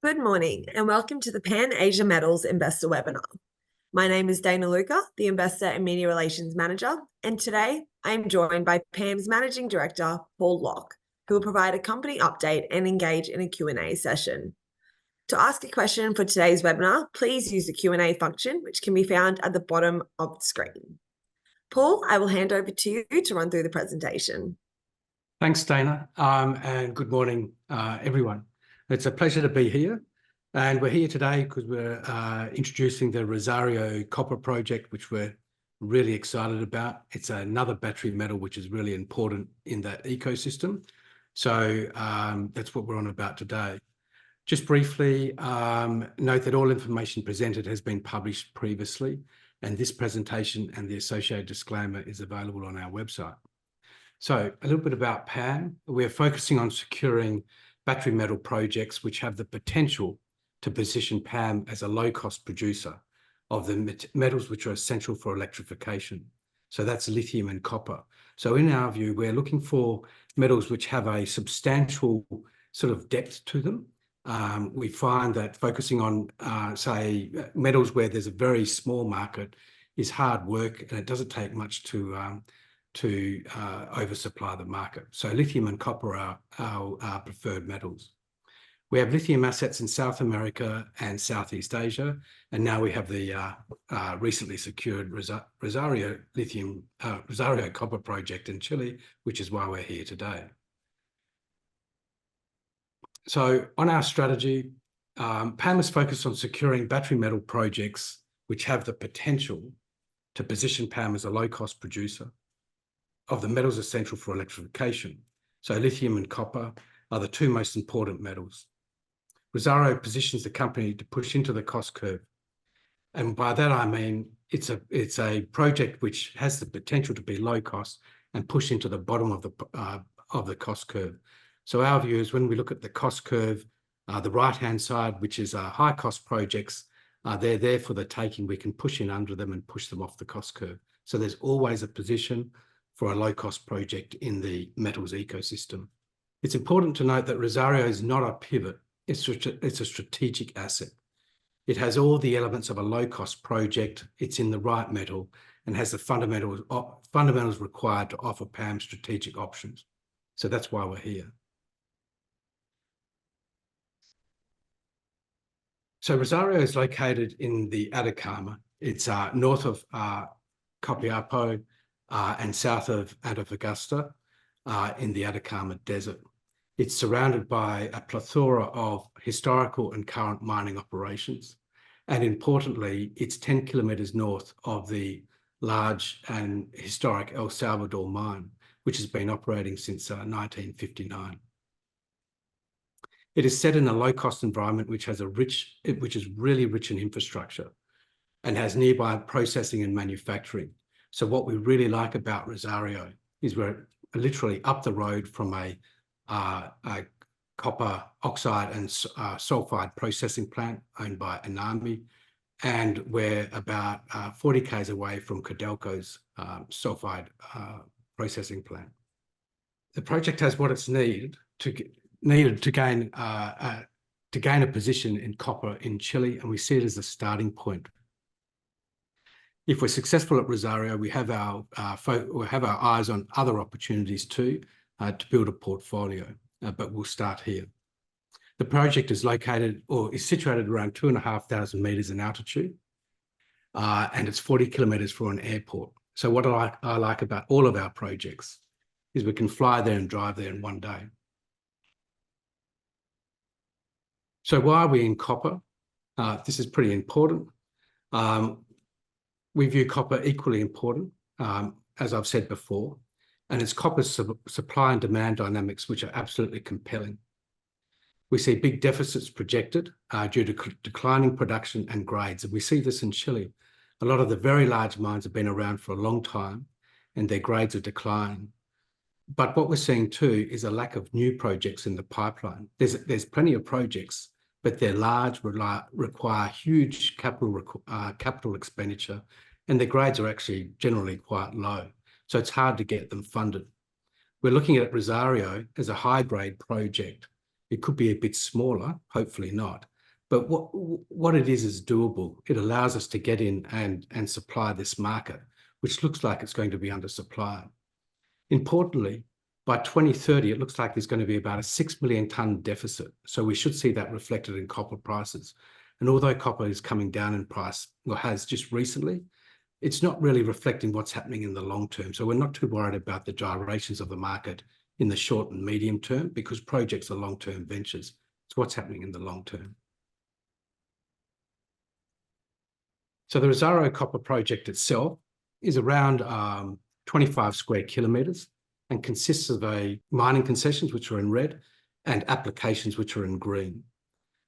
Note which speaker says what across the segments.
Speaker 1: Good morning and welcome to the Pan Asia Metals Investor Webinar. My name is Dana Luca, the Investor and Media Relations Manager, and today I am joined by PAM's Managing Director, Paul Locke, who will provide a company update and engage in a Q&A session. To ask a question for today's webinar, please use the Q&A function, which can be found at the bottom of the screen. Paul, I will hand over to you to run through the presentation.
Speaker 2: Thanks, Dana, and good morning, everyone. It's a pleasure to be here, and we're here today because we're introducing the Rosario copper project, which we're really excited about. It's another battery metal which is really important in that ecosystem. So that's what we're on about today. Just briefly, note that all information presented has been published previously, and this presentation and the associated disclaimer is available on our website. So a little bit about PAM. We're focusing on securing battery metal projects which have the potential to position PAM as a low-cost producer of the metals which are essential for electrification. So that's lithium and copper. So in our view, we're looking for metals which have a substantial sort of depth to them. We find that focusing on, say, metals where there's a very small market is hard work, and it doesn't take much to oversupply the market. So lithium and copper are our preferred metals. We have lithium assets in South America and Southeast Asia, and now we have the recently secured Rosario copper project in Chile, which is why we're here today. So on our strategy, PAM is focused on securing battery metal projects which have the potential to position PAM as a low-cost producer of the metals essential for electrification. So lithium and copper are the two most important metals. Rosario positions the company to push into the cost curve. And by that, I mean, it's a project which has the potential to be low cost and push into the bottom of the cost curve. So our view is when we look at the cost curve, the right-hand side, which is high cost projects, they're there for the taking. We can push in under them and push them off the cost curve. So there's always a position for a low-cost project in the metals ecosystem. It's important to note that Rosario is not a pivot. It's a strategic asset. It has all the elements of a low-cost project. It's in the right metal and has the fundamentals required to offer PAM strategic options. So that's why we're here. So Rosario is located in the Atacama. It's north of Copiapo, and south of Antofagasta in the Atacama Desert. It's surrounded by a plethora of historical and current mining operations. And importantly, it's 10 kilometers north of the large and historic El Salvador mine, which has been operating since 1959. It is set in a low-cost environment which is really rich in infrastructure and has nearby processing and manufacturing. So what we really like about Rosario is we're literally up the road from a copper oxide and sulfide processing plant owned by Anami, and we're about 40 k's away from Codelco's sulfide processing plant. The project has what it's needed to gain a position in copper in Chile, and we see it as a starting point. If we're successful at Rosario, we have our eyes on other opportunities too to build a portfolio, but we'll start here. The project is situated around 2,500 meters in altitude, and it's 40 kilometers from an airport. So what I like about all of our projects is we can fly there and drive there in one day. So why are we in copper? This is pretty important. We view copper equally important, as I've said before, and it's copper's supply and demand dynamics which are absolutely compelling. We see big deficits projected due to declining production and grades, and we see this in Chile. A lot of the very large mines have been around for a long time, and their grades are declining. But what we're seeing too is a lack of new projects in the pipeline. There's plenty of projects, but they're large, require huge capital expenditure, and the grades are actually generally quite low. So it's hard to get them funded. We're looking at Rosario as a high-grade project. It could be a bit smaller, hopefully not, But what it is doable. It allows us to get in and supply this market, which looks like it's going to be undersupplied. Importantly, by 2030, it looks like there's going to be about a 6 million tonne deficit. So we should see that reflected in copper prices. And although copper is coming down in price, or has just recently, it's not really reflecting what's happening in the long term. So we're not too worried about the gyrations of the market in the short and medium term, because projects are long-term ventures. It's what's happening in the long term. So the Rosario copper project itself is around 25 square kilometres and consists of mining concessions, which are in red, and applications, which are in green.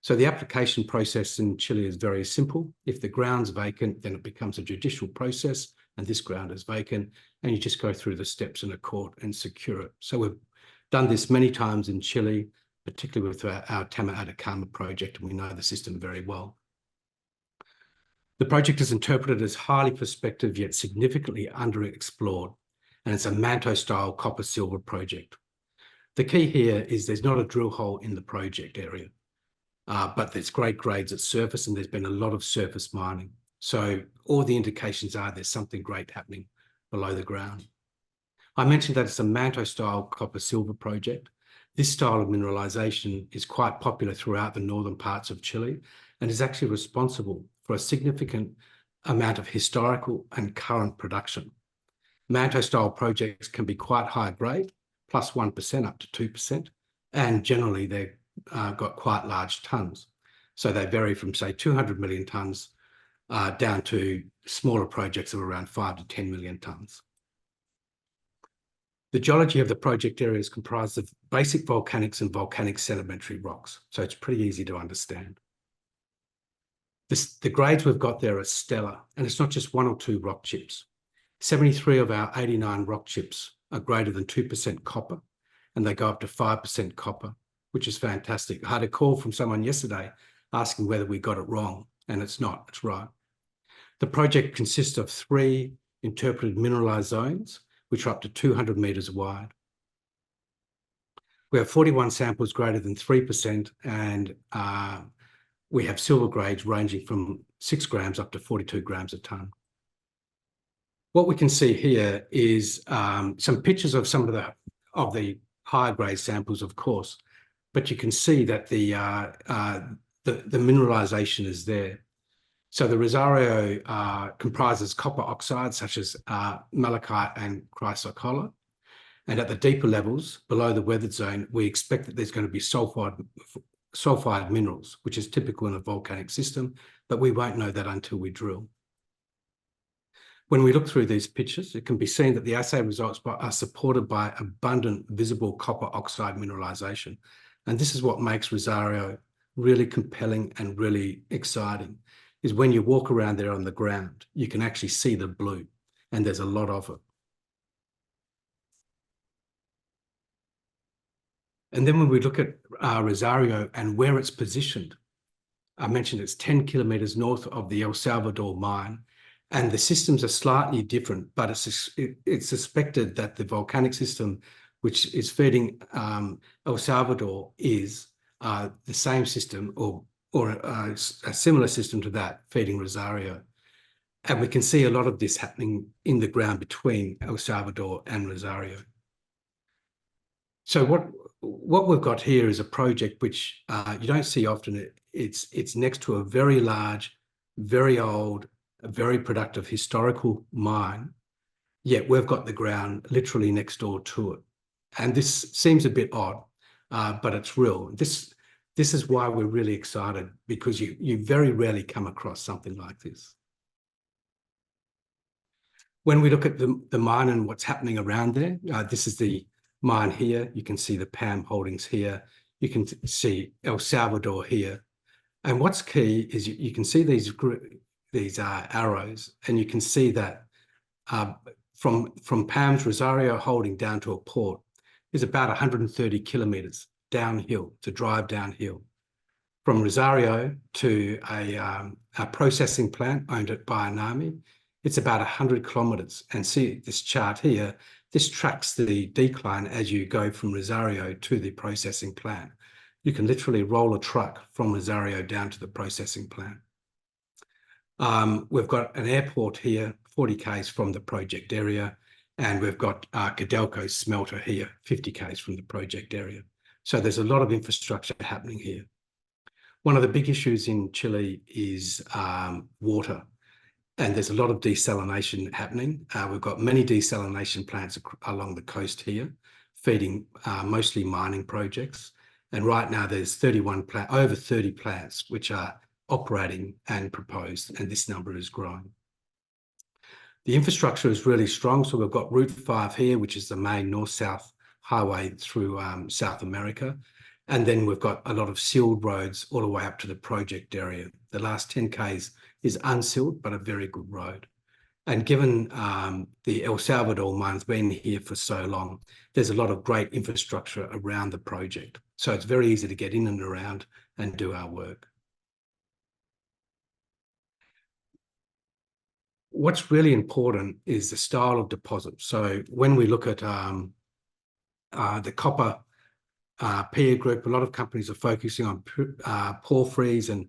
Speaker 2: So the application process in Chile is very simple. If the ground's vacant, then it becomes a judicial process, and this ground is vacant, and you just go through the steps in a court and secure it. So we've done this many times in Chile, particularly with our Tama Atacama project, and we know the system very well. The project is interpreted as highly prospective yet significantly underexplored, and it's a Manto-style copper-silver project. The key here is there's not a drill hole in the project area, but there's great grades at surface, and there's been a lot of surface mining. So all the indications are there's something great happening below the ground. I mentioned that it's a Manto-style copper-silver project. This style of mineralization is quite popular throughout the northern parts of Chile and is actually responsible for a significant amount of historical and current production. Manto-style projects can be quite high grade, plus 1% up to 2%, and generally they've got quite large tonnes. So they vary from, say, 200 million tonnes down to smaller projects of around 5 to 10 million tonnes. The geology of the project area is comprised of basic volcanics and volcanic sedimentary rocks, so it's pretty easy to understand. The grades we've got there are stellar, and it's not just one or two rock chips. 73 of our 89 rock chips are greater than 2% copper, and they go up to 5% copper, which is fantastic. I had a call from someone yesterday asking whether we got it wrong, and it's not, it's right. The project consists of 3 interpreted mineralized zones, which are up to 200 meters wide. We have 41 samples greater than 3%, and we have silver grades ranging from 6 grams up to 42 grams a tonne. What we can see here is some pictures of some of the higher grade samples, of course, but you can see that the mineralization is there. So the Rosario comprises copper oxides such as malachite and chrysocolla. And at the deeper levels, below the weathered zone, we expect that there's going to be sulfide minerals, which is typical in a volcanic system, but we won't know that until we drill. When we look through these pictures, it can be seen that the assay results are supported by abundant visible copper oxide mineralization. And this is what makes Rosario really compelling and really exciting, is when you walk around there on the ground, you can actually see the blue, and there's a lot of it. And then when we look at Rosario and where it's positioned, I mentioned it's 10 kilometers north of the El Salvador mine, and the systems are slightly different, but it's suspected that the volcanic system, which is feeding El Salvador, is the same system or a similar system to that feeding Rosario. And we can see a lot of this happening in the ground between El Salvador and Rosario. So what we've got here is a project which you don't see often. It's next to a very large, very old, a very productive historical mine, yet we've got the ground literally next door to it. And this seems a bit odd, but it's real. This is why we're really excited, because you very rarely come across something like this. When we look at the mine and what's happening around there, this is the mine here. You can see the PAM holdings here. You can see El Salvador here. And what's key is you can see these arrows, and you can see that from PAM's Rosario holding down to a port is about 130 kilometers downhill, to drive downhill. From Rosario to a processing plant owned by Anami, it's about 100 kilometers. And see this chart here, this tracks the decline as you go from Rosario to the processing plant. You can literally roll a truck from Rosario down to the processing plant. We've got an airport here, 40 k's from the project area, and we've got Codelco's smelter here, 50 k's from the project area. So there's a lot of infrastructure happening here. One of the big issues in Chile is water, and there's a lot of desalination happening. We've got many desalination plants along the coast here, feeding mostly mining projects. And right now there's over 30 plants which are operating and proposed, and this number is growing. The infrastructure is really strong. So we've got Route 5 here, which is the main north-south highway through South America. And then we've got a lot of sealed roads all the way up to the project area. The last 10 k's is unsealed, but a very good road. And given the El Salvador mine's been here for so long, there's a lot of great infrastructure around the project. So it's very easy to get in and around and do our work. What's really important is the style of deposit. So when we look at the copper peer group, a lot of companies are focusing on porphyries and,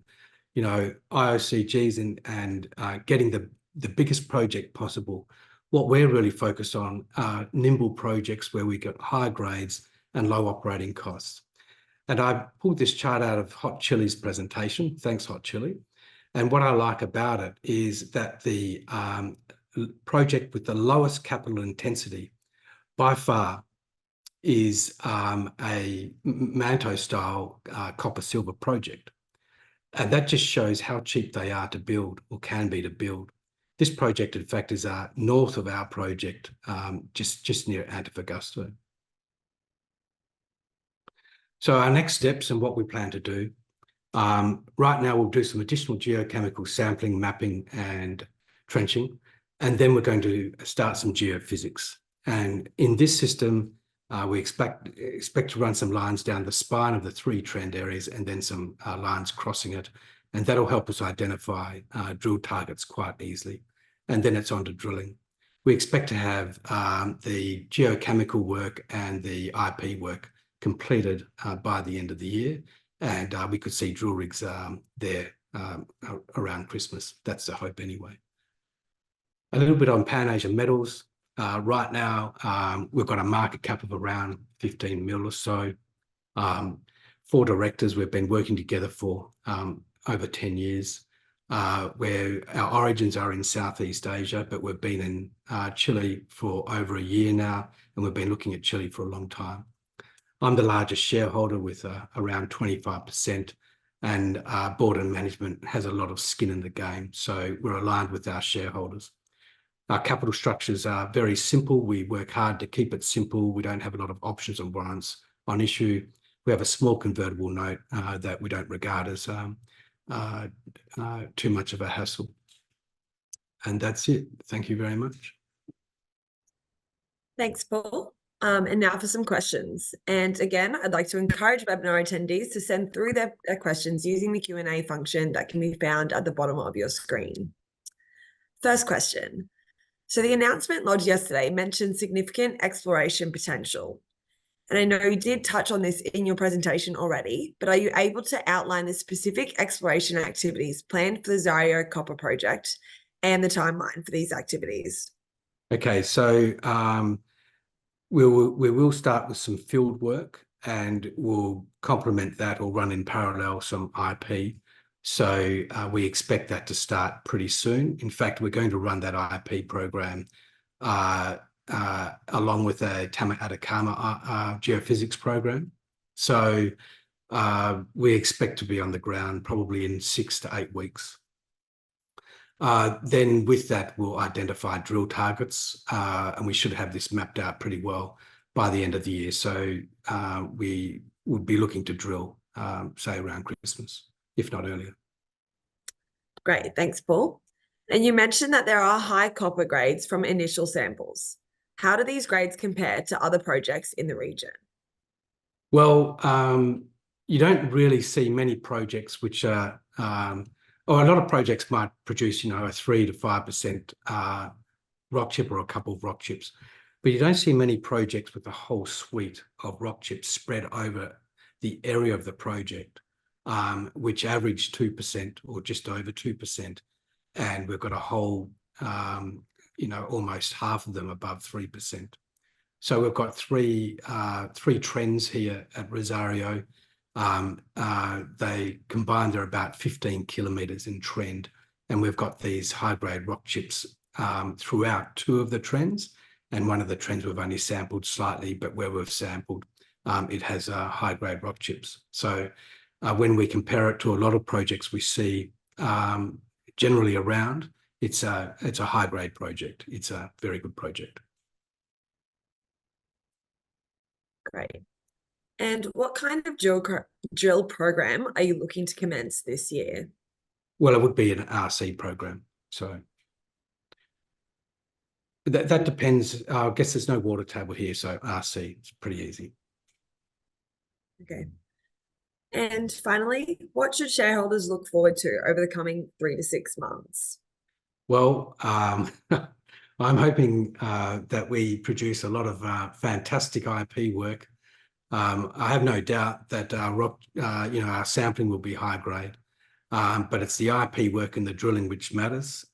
Speaker 2: you know, IOCGs and getting the biggest project possible. What we're really focused on are nimble projects where we get high grades and low operating costs. And I pulled this chart out of Hot Chili's presentation. Thanks, Hot Chili. And what I like about it is that the project with the lowest capital intensity by far is a Manto-style copper silver project. And that just shows how cheap they are to build, or can be to build. This project, in fact, is north of our project, just near Antofagasta. So our next steps and what we plan to do. Right now, we'll do some additional geochemical sampling, mapping, and trenching, and then we're going to start some geophysics. And in this system, we expect to run some lines down the spine of the 3 trend areas, and then some lines crossing it, and that'll help us identify drill targets quite easily. And then it's on to drilling. We expect to have the geochemical work and the IP work completed by the end of the year. And we could see drill rigs there around Christmas. That's the hope anyway. A little bit on Pan Asia Metals. Right now, we've got a market cap of around 15 mil or so. 4 directors we've been working together for over 10 years, where our origins are in Southeast Asia, but we've been in Chile for over a year now, and we've been looking at Chile for a long time. I'm the largest shareholder with around 25%, and board and management has a lot of skin in the game. So we're aligned with our shareholders. Our capital structures are very simple. We work hard to keep it simple. We don't have a lot of options and warrants on issue. We have a small convertible note that we don't regard as too much of a hassle. And that's it. Thank you very much.
Speaker 1: Thanks, Paul. And now for some questions. And again, I'd like to encourage webinar attendees to send through their questions using the Q&A function that can be found at the bottom of your screen. First question. So the announcement lodged yesterday mentioned significant exploration potential. And I know you did touch on this in your presentation already, but are you able to outline the specific exploration activities planned for the Zario Copper Project and the timeline for these activities?
Speaker 2: Okay, so we will start with some field work, and we'll complement that or run in parallel some IP. So we expect that to start pretty soon. In fact, we're going to run that IP program along with a Tama Atacama geophysics program. So we expect to be on the ground probably in 6 to 8 weeks. Then with that, we'll identify drill targets, and we should have this mapped out pretty well by the end of the year. So we would be looking to drill, say, around Christmas, if not earlier.
Speaker 1: Great, thanks, Paul. And you mentioned that there are high copper grades from initial samples. How do these grades compare to other projects in the region?
Speaker 2: Well, you don't really see many projects which are, or a lot of projects might produce, you know, a 3 to 5% rock chip or a couple of rock chips, but you don't see many projects with a whole suite of rock chips spread over the area of the project, which averaged 2% or just over 2%. And we've got a whole, almost half of them above 3%. So we've got three trends here at Rosario. They combined are about 15 kilometres in trend, and we've got these high-grade rock chips throughout two of the trends, and one of the trends we've only sampled slightly, but where we've sampled, it has high-grade rock chips. So when we compare it to a lot of projects we see generally around, it's a high-grade project. It's a very good project.
Speaker 1: Great. And what kind of drill program are you looking to commence this year?
Speaker 2: Well, it would be an RC program. So that depends. I guess there's no water table here, so RC, it's pretty easy.
Speaker 1: Okay. And finally, what should shareholders look forward to over the coming 3 to 6 months?
Speaker 2: Well, I'm hoping that we produce a lot of fantastic IP work. I have no doubt that our sampling will be high grade, but it's the IP work and the drilling which matters.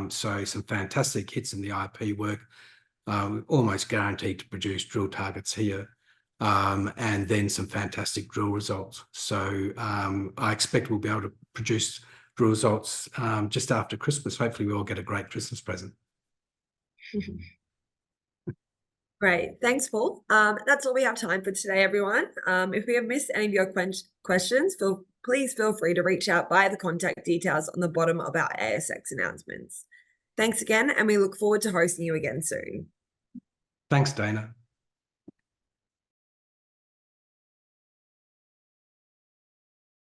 Speaker 2: So some fantastic hits in the IP work, almost guaranteed to produce drill targets here, and then some fantastic drill results. So I expect we'll be able to produce drill results just after Christmas. Hopefully we all get a great Christmas present.
Speaker 1: Great. Thanks, Paul. That's all we have time for today, everyone. If we have missed any of your questions, please feel free to reach out via the contact details on the bottom of our ASX announcements. Thanks again, and we look forward to hosting you again soon.
Speaker 2: Thanks, Dana.